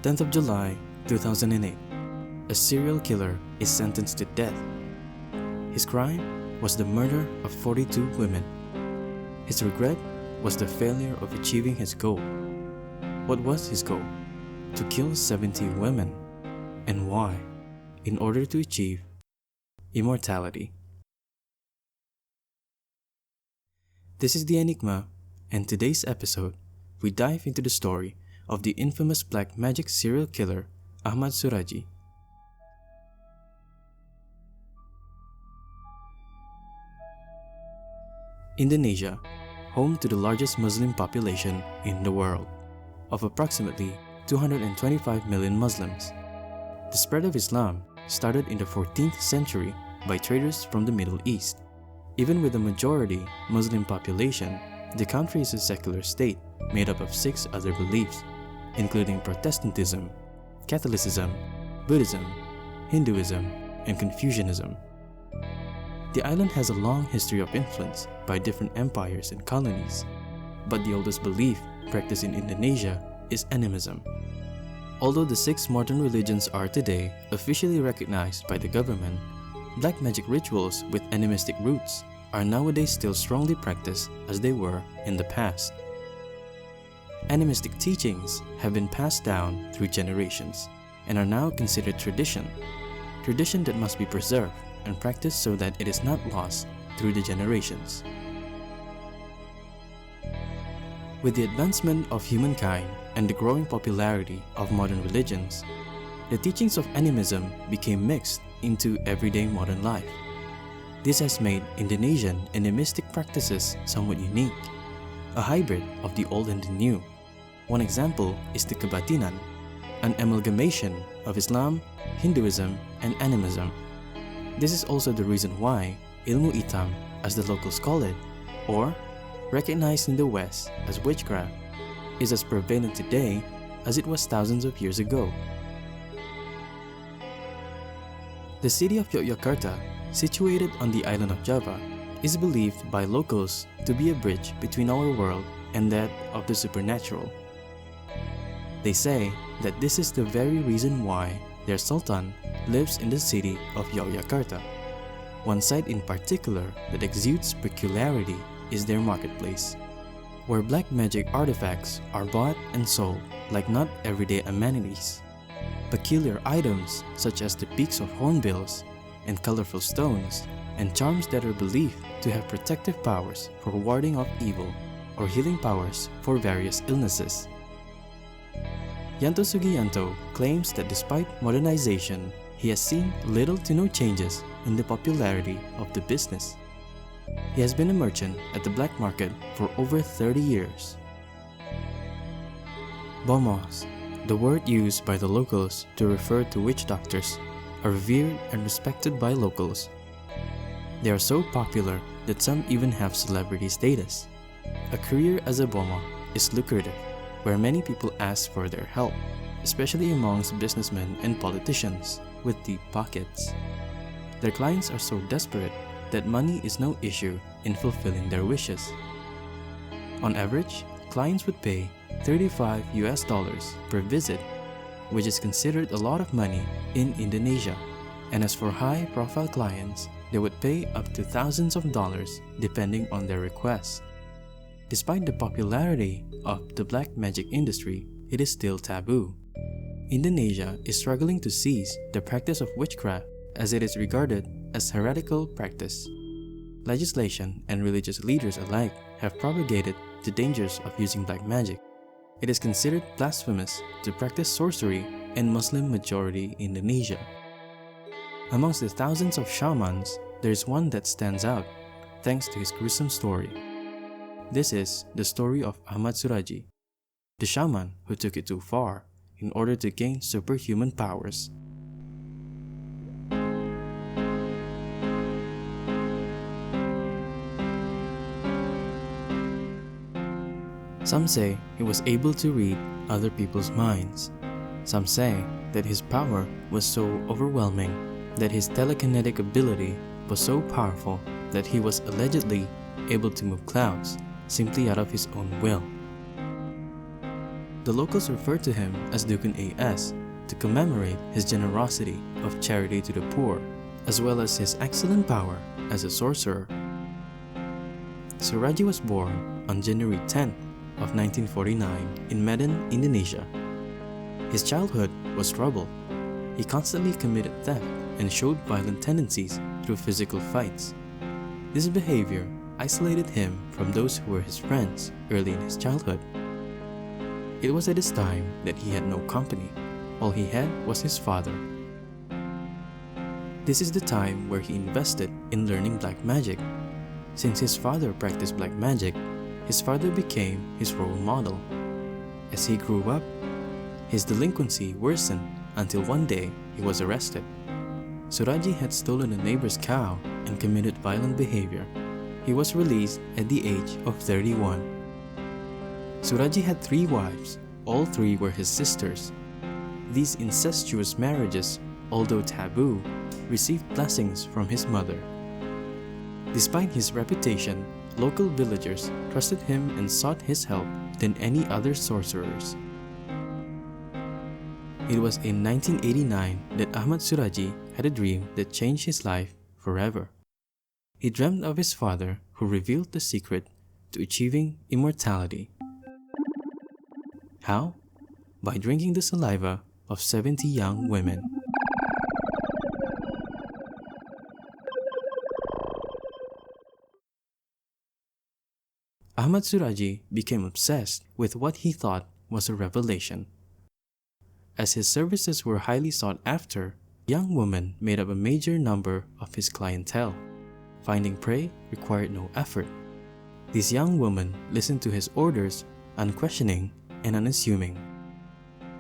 10th of July 2008, a serial killer is sentenced to death. His crime was the murder of 42 women. His regret was the failure of achieving his goal. What was his goal? To kill 70 women. And why? In order to achieve immortality. This is the Enigma, and today's episode, we dive into the story of the infamous black magic serial killer Ahmad Suradji. Indonesia, home to the largest Muslim population in the world, of approximately 225 million Muslims. The spread of Islam started in the 14th century by traders from the Middle East. Even with a majority Muslim population, the country is a secular state made up of 6 other beliefs, including Protestantism, Catholicism, Buddhism, Hinduism, and Confucianism. The island has a long history of influence by different empires and colonies, but the oldest belief practiced in Indonesia is animism. Although the 6 modern religions are today officially recognized by the government, black magic rituals with animistic roots are nowadays still strongly practiced as they were in the past. Animistic teachings have been passed down through generations and are now considered tradition that must be preserved and practiced so that it is not lost through the generations. With the advancement of humankind and the growing popularity of modern religions, the teachings of animism became mixed into everyday modern life. This has made Indonesian animistic practices somewhat unique, a hybrid of the old and the new. One example is the kebatinan, an amalgamation of Islam, Hinduism, and animism. This is also the reason why ilmu hitam, as the locals call it, or recognized in the West as witchcraft, is as prevalent today as it was thousands of years ago. The city of Yogyakarta, situated on the island of Java, is believed by locals to be a bridge between our world and that of the supernatural. They say that this is the very reason why their sultan lives in the city of Yogyakarta. One site in particular that exudes peculiarity is their marketplace, where black magic artifacts are bought and sold like not everyday amenities. Peculiar items such as the beaks of hornbills and colorful stones and charms that are believed to have protective powers for warding off evil or healing powers for various illnesses. Yanto Sugiyanto claims that despite modernization, he has seen little to no changes in the popularity of the business. He has been a merchant at the black market for over 30 years. Bomos, the word used by the locals to refer to witch doctors, are revered and respected by locals. They are so popular that some even have celebrity status. A career as a bomo is lucrative, where many people ask for their help, especially amongst businessmen and politicians with deep pockets. Their clients are so desperate that money is no issue in fulfilling their wishes. On average, clients would pay $35 per visit, which is considered a lot of money in Indonesia. And as for high-profile clients, they would pay up to thousands of dollars depending on their request. Despite the popularity of the black magic industry, it is still taboo. Indonesia is struggling to cease the practice of witchcraft as it is regarded as heretical practice. Legislation and religious leaders alike have propagated the dangers of using black magic. It is considered blasphemous to practice sorcery in Muslim-majority Indonesia. Amongst the thousands of shamans, there is one that stands out thanks to his gruesome story. This is the story of Ahmad Suradji, the shaman who took it too far in order to gain superhuman powers. Some say he was able to read other people's minds. Some say that his power was so overwhelming that his telekinetic ability was so powerful that he was allegedly able to move clouds simply out of his own will. The locals refer to him as Dukun AS to commemorate his generosity of charity to the poor, as well as his excellent power as a sorcerer. Suradji was born on January 10 of 1949 in Medan, Indonesia. His childhood was troubled. He constantly committed theft and showed violent tendencies through physical fights. This behavior isolated him from those who were his friends early in his childhood. It was at this time that he had no company. All he had was his father. This is the time where he invested in learning black magic. Since his father practiced black magic, his father became his role model. As he grew up, his delinquency worsened until one day he was arrested. Suradji had stolen a neighbor's cow and committed violent behavior. He was released at the age of 31. Suradji had 3 wives. All 3 were his sisters. These incestuous marriages, although taboo, received blessings from his mother. Despite his reputation, local villagers trusted him and sought his help than any other sorcerers. It was in 1989 that Ahmad Suradji had a dream that changed his life forever. He dreamt of his father, who revealed the secret to achieving immortality. How? By drinking the saliva of 70 young women. Ahmad Suradji became obsessed with what he thought was a revelation. As his services were highly sought after, young women made up a major number of his clientele. Finding prey required no effort. These young women listened to his orders, unquestioning and unassuming.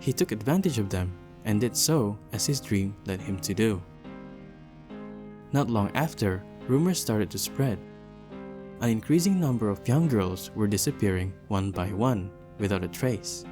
He took advantage of them and did so as his dream led him to do. Not long after, rumors started to spread. An increasing number of young girls were disappearing one by one without a trace.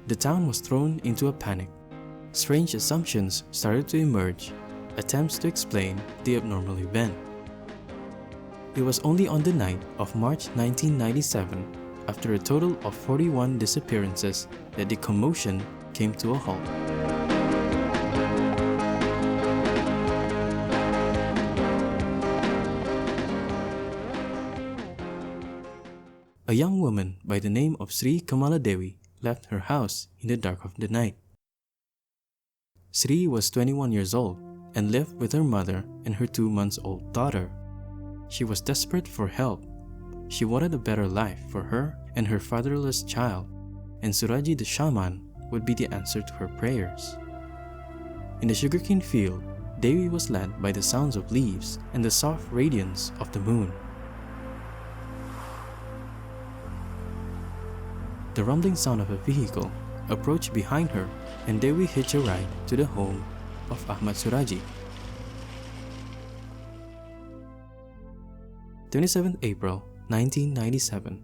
The town was thrown into a panic. Strange assumptions started to emerge, attempts to explain the abnormal event. It was only on the night of March 1997, after a total of 41 disappearances, that the commotion came to a halt. A young woman by the name of Sri Kamaladewi left her house in the dark of the night. Sri was 21 years old and lived with her mother and her 2-month-old daughter. She was desperate for help. She wanted a better life for her and her fatherless child, and Suradji the Shaman would be the answer to her prayers. In the sugarcane field, Devi was led by the sounds of leaves and the soft radiance of the moon. The rumbling sound of a vehicle approached behind her, and Devi hitched a ride to the home of Ahmad Suradji. 27th April 1997.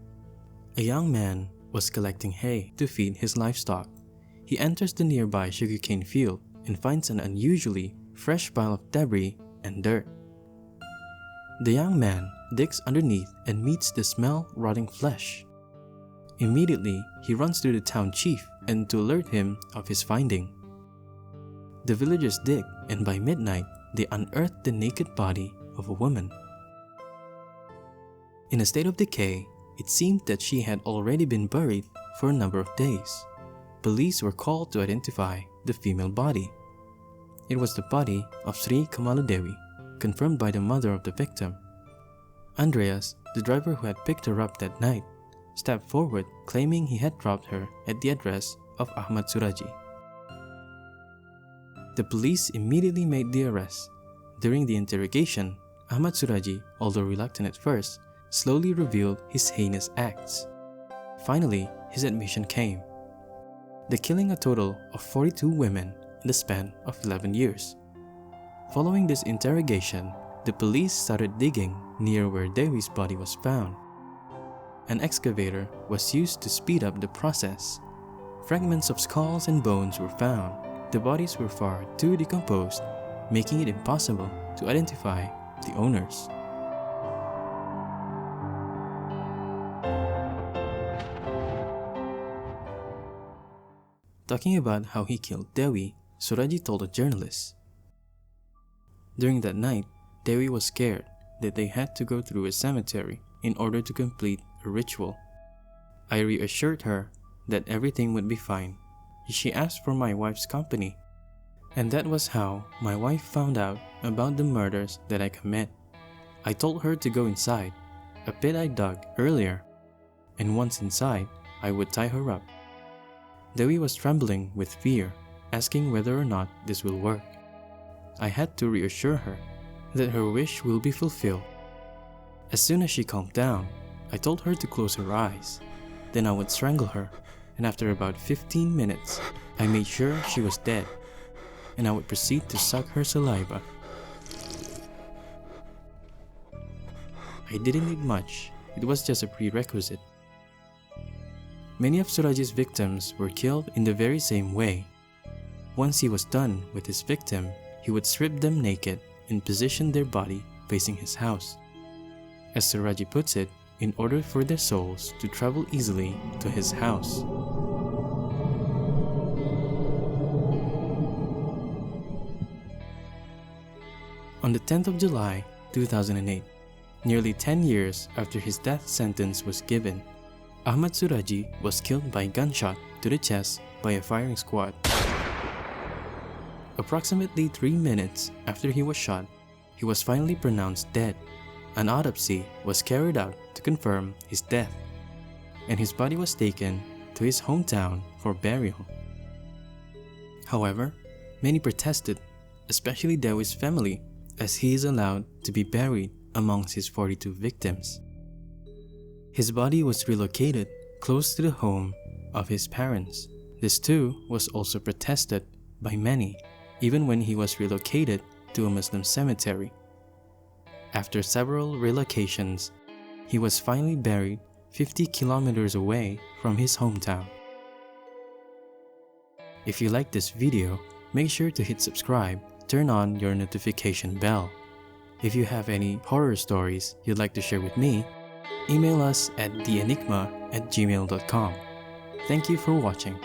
A young man was collecting hay to feed his livestock. He enters the nearby sugarcane field and finds an unusually fresh pile of debris and dirt. The young man digs underneath and meets the smell of rotting flesh. Immediately, he runs to the town chief and to alert him of his finding. The villagers dig, and by midnight, they unearth the naked body of a woman. In a state of decay, it seemed that she had already been buried for a number of days. Police were called to identify the female body. It was the body of Sri Kamaladevi, confirmed by the mother of the victim. Andreas, the driver who had picked her up that night, stepped forward claiming he had dropped her at the address of Ahmad Suradji. The police immediately made the arrest. During the interrogation, Ahmad Suradji, although reluctant at first, slowly revealed his heinous acts. Finally, his admission came. The killing a total of 42 women in the span of 11 years. Following this interrogation, the police started digging near where Devi's body was found. An excavator was used to speed up the process. Fragments of skulls and bones were found. The bodies were far too decomposed, making it impossible to identify the owners. Talking about how he killed Dewi, Suradji told a journalist. During that night, Dewi was scared that they had to go through a cemetery in order to complete a ritual. I reassured her that everything would be fine. She asked for my wife's company, and that was how my wife found out about the murders that I commit. I told her to go inside, a pit I dug earlier, and once inside, I would tie her up. Dewi was trembling with fear, asking whether or not this will work. I had to reassure her that her wish will be fulfilled. As soon as she calmed down, I told her to close her eyes. Then I would strangle her, and after about 15 minutes, I made sure she was dead, and I would proceed to suck her saliva. I didn't need much, it was just a prerequisite. Many of Suradji's victims were killed in the very same way. Once he was done with his victim, he would strip them naked and position their body facing his house. As Suradji puts it, in order for their souls to travel easily to his house. On the 10th of July, 2008, nearly 10 years after his death sentence was given, Ahmad Suradji was killed by gunshot to the chest by a firing squad. Approximately 3 minutes after he was shot, he was finally pronounced dead. An autopsy was carried out to confirm his death, and his body was taken to his hometown for burial. However, many protested, especially Dewi's family, as he is allowed to be buried amongst his 42 victims. His body was relocated close to the home of his parents. This too was also protested by many, even when he was relocated to a Muslim cemetery. After several relocations, he was finally buried 50 kilometers away from his hometown. If you like this video, make sure to hit subscribe, turn on your notification bell. If you have any horror stories you'd like to share with me, email us at theenigma@gmail.com. Thank you for watching.